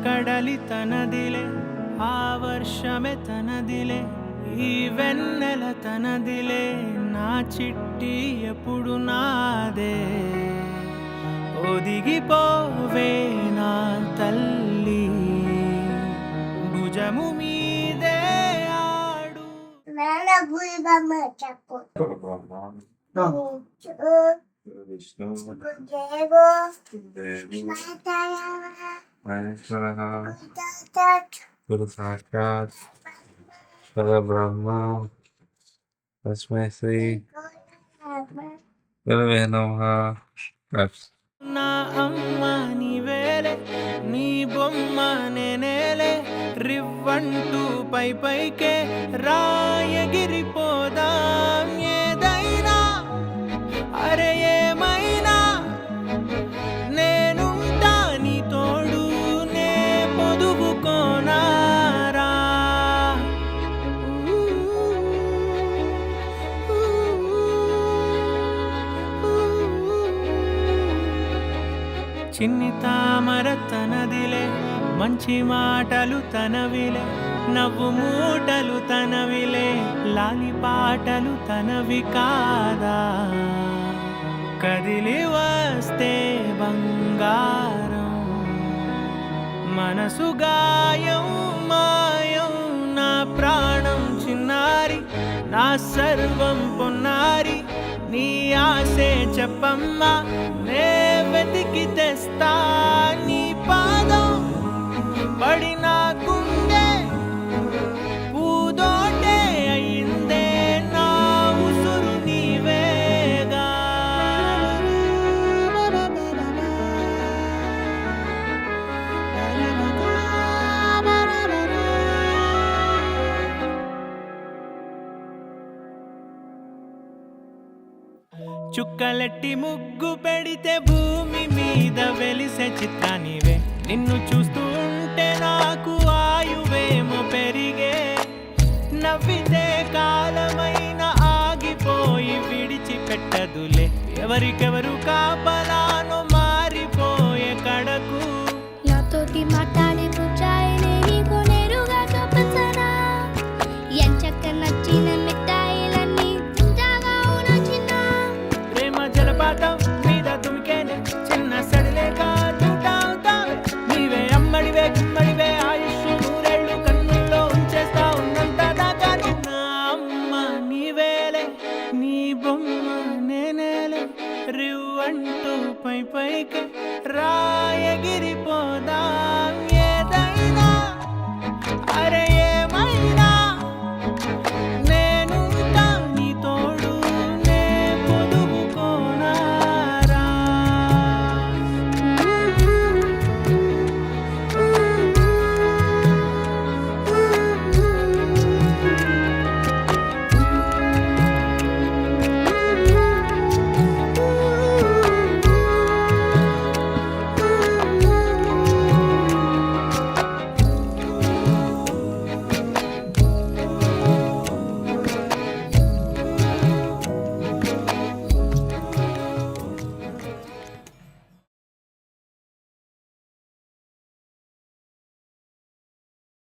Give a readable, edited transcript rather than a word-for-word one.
కడలి తనదిలే, ఆ వర్షమే తనదిలే, ఈ వెన్నెల తనదిలే, నా చిట్టి ఎప్పుడు నాదే. ఒదిగిపోవే నా తల్లి, భుజము మీదే ఆడు. విష్ణు గురు సాక్షాత్ పరబ్రహ్మ తస్మై శ్రీ గురవే నమః. నా అమ్మ నీవేలే, నీ బొమ్మ నేనేలే, రివ్వంటూ పై పైకే రాయగిరిపోదాం. ఏదైనా అరే ఏమైనా నేనుంటా నీ తోడు, నే పొదుపుకోనారా. చిన్ని తామర తనదిలే, మంచి మాటలు తనవిలే, నవ్వు మూటలు తనవిలే, లాలి పాటలు తనవి కాదా. కదిలి వస్తే బంగారం, మనసు గాయం మాయం, నా ప్రాణం చిన్నారి, నా సర్వం పొన్నారి, నీ ఆశే చెప్పమ్మా, నే వెతికి తెస్తా నీ పాదం. పడి నా గుండె పూదోటే అయిందే, నా ఉసురు నీవేగా. చుక్కలెట్టి ముగ్గు పెడితే భూమి మీద వెలిసే చిత్రానివే, నిన్ను చూస్తూ ఉంటే నాకు ఆయువేమో పెరిగే. నవ్వితే కాలమైన ఆగిపోయి విడిచిపెట్టదులే, ఎవరికెవరు కాపలానో మారిపోయే కడకు. నాతోటి మాట్లాడే పుచ్చాయినే నీకు నేరుగా చూపించనా, ఎంచక్క నచ్చిన మిఠాయిలన్నీ తింటాగా ఉన్నా చిన్న. ప్రేమ జలపాతం మీద తుమికేనే, చిన్న సడిలేక చూటావుతావే, నీవే అమ్మడివే గుమ్మడివే, ఆయుష్ నూరేళ్ళు కన్నుల్లో ఉంచేస్తా ఉన్నంత దాకా. నా అమ్మ నీవేలే, నీ బొమ్మ నేనేలే, రివ్వంటూ పై పైకి రాయగిరిపోదాం. ఏదైనా అరే